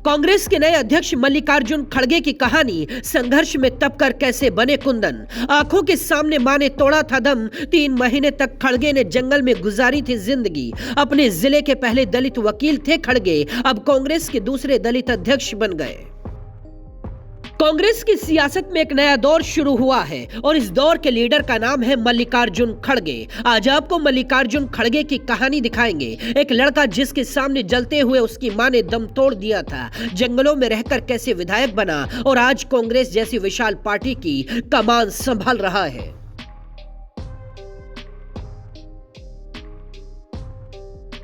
कांग्रेस के नए अध्यक्ष मल्लिकार्जुन खड़गे की कहानी, संघर्ष में तप कर कैसे बने कुंदन। आंखों के सामने मां ने तोड़ा था दम। 3 महीने तक खड़गे ने जंगल में गुजारी थी जिंदगी। अपने जिले के पहले दलित वकील थे खड़गे, अब कांग्रेस के दूसरे दलित अध्यक्ष बन गए। कांग्रेस की सियासत में एक नया दौर शुरू हुआ है और इस दौर के लीडर का नाम है मल्लिकार्जुन खड़गे। आज आपको मल्लिकार्जुन खड़गे की कहानी दिखाएंगे। एक लड़का जिसके सामने जलते हुए उसकी मां ने दम तोड़ दिया था, जंगलों में रहकर कैसे विधायक बना और आज कांग्रेस जैसी विशाल पार्टी की कमान संभाल रहा है।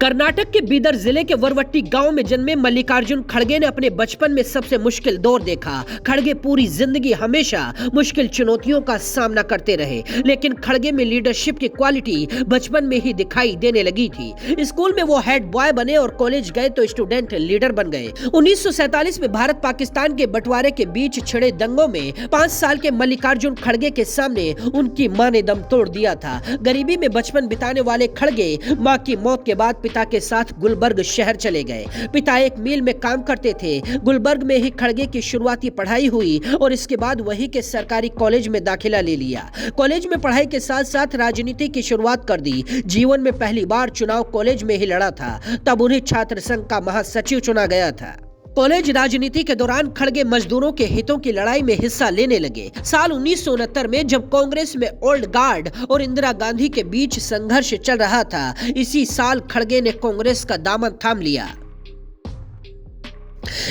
कर्नाटक के बीदर जिले के वरवट्टी गांव में जन्मे मल्लिकार्जुन खड़गे ने अपने बचपन में सबसे मुश्किल दौर देखा। खड़गे पूरी जिंदगी हमेशा मुश्किल चुनौतियों का सामना करते रहे, लेकिन खड़गे में लीडरशिप की क्वालिटी बचपन में ही दिखाई देने लगी थी। स्कूल में वो हेड बॉय बने और कॉलेज गए तो स्टूडेंट लीडर बन गए। 1947 में भारत पाकिस्तान के बंटवारे के बीच छिड़े दंगों में 5 साल के मल्लिकार्जुन खड़गे के सामने उनकी मां ने दम तोड़ दिया था। गरीबी में बचपन बिताने वाले खड़गे मां की मौत के बाद पिता के साथ गुलबर्ग शहर चले गए। पिता एक मिल में काम करते थे। गुलबर्ग में ही खड़गे की शुरुआती पढ़ाई हुई और इसके बाद वहीं के सरकारी कॉलेज में दाखिला ले लिया। कॉलेज में पढ़ाई के साथ साथ राजनीति की शुरुआत कर दी। जीवन में पहली बार चुनाव कॉलेज में ही लड़ा था, तब उन्हें छात्र संघ का महासचिव चुना गया था। कॉलेज राजनीति के दौरान खड़गे मजदूरों के हितों की लड़ाई में हिस्सा लेने लगे। साल 1969 में जब कांग्रेस में ओल्ड गार्ड और इंदिरा गांधी के बीच संघर्ष चल रहा था, इसी साल खड़गे ने कांग्रेस का दामन थाम लिया।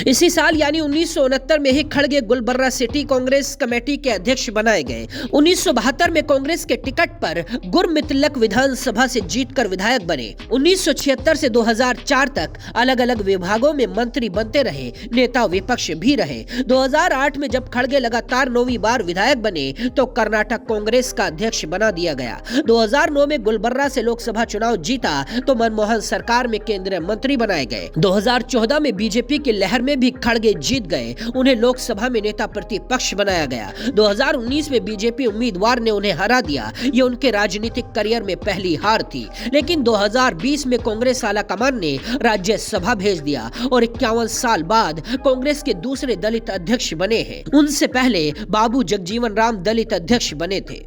इसी साल यानी 1969 में ही खड़गे गुलबर्रा सिटी कांग्रेस कमेटी के अध्यक्ष बनाए गए। 1972 में कांग्रेस के टिकट पर गुरमितलक विधानसभा से जीतकर विधायक बने। 1976 से 2004 तक अलग अलग विभागों में मंत्री बनते रहे, नेता विपक्ष भी रहे। 2008 में जब खड़गे लगातार 9वीं बार विधायक बने तो कर्नाटक कांग्रेस का अध्यक्ष बना दिया गया। 2009 में गुलबर्रा से लोकसभा चुनाव जीता तो मनमोहन सरकार में केंद्रीय मंत्री बनाए गए। 2014 में बीजेपी की लहर में भी खड़गे जीत गए, उन्हें लोकसभा में नेता प्रतिपक्ष बनाया गया। 2019 में बीजेपी उम्मीदवार ने उन्हें हरा दिया। ये उनके राजनीतिक करियर में पहली हार थी। लेकिन 2020 में कांग्रेस आलाकमान ने राज्यसभा भेज दिया और 51 साल बाद कांग्रेस के दूसरे दलित अध्यक्ष बने हैं। उनसे पहले बाबू जगजीवन राम दलित अध्यक्ष बने थे।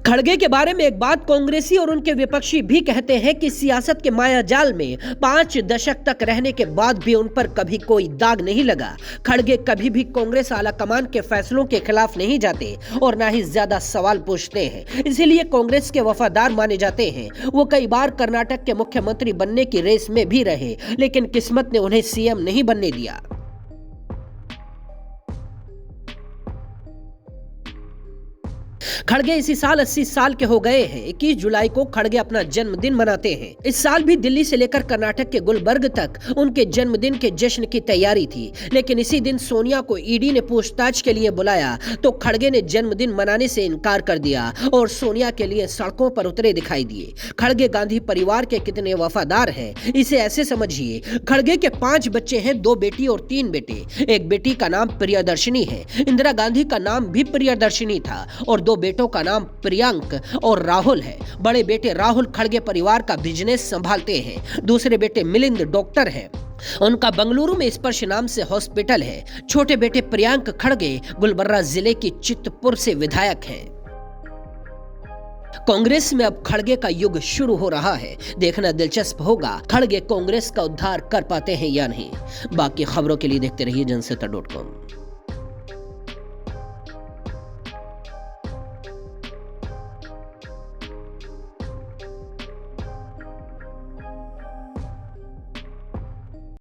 खड़गे के बारे में एक बात कांग्रेसी और उनके विपक्षी भी कहते हैं कि सियासत के माया जाल में 5 दशक तक रहने के बाद भी उन पर कभी कोई दाग नहीं लगा। खड़गे कभी भी कांग्रेस आलाकमान के फैसलों के खिलाफ नहीं जाते और ना ही ज्यादा सवाल पूछते हैं, इसीलिए कांग्रेस के वफादार माने जाते हैं। वो कई बार कर्नाटक के मुख्यमंत्री बनने की रेस में भी रहे, लेकिन किस्मत ने उन्हें सीएम नहीं बनने दिया। खड़गे इसी साल 80 साल के हो गए हैं। 21 जुलाई को खड़गे अपना जन्मदिन मनाते हैं। इस साल भी दिल्ली से लेकर कर्नाटक के गुलबर्ग तक उनके जन्मदिन के जश्न की तैयारी थी, लेकिन इसी दिन सोनिया को ईडी ने पूछताछ के लिए बुलाया तो खड़गे ने जन्मदिन मनाने से इनकार कर दिया और सोनिया के लिए सड़कों पर उतरे दिखाई दिए। खड़गे गांधी परिवार के कितने वफादार हैं, इसे ऐसे समझिए। खड़गे के 5 बच्चे हैं, 2 बेटी और 3 बेटे। एक बेटी का नाम प्रियदर्शनी है। इंदिरा गांधी का नाम भी प्रियदर्शनी था और 2 बेटों का नाम प्रियंक और राहुल है। बड़े बेटे राहुल खड़गे परिवार का बिजनेस संभालते हैं। दूसरे बेटे मिलिंद डॉक्टर हैं, उनका बंगलुरु में स्पर्श नाम से हॉस्पिटल है। छोटे बेटे प्रियंक खड़गे गुलबर्रा जिले की चित्तपुर से विधायक हैं। कांग्रेस में अब खड़गे का युग शुरू हो रहा है। देखना दिलचस्प होगा खड़गे कांग्रेस का उद्धार कर पाते हैं या नहीं। बाकी खबरों के लिए देखते रहिए जनसत्ता.com।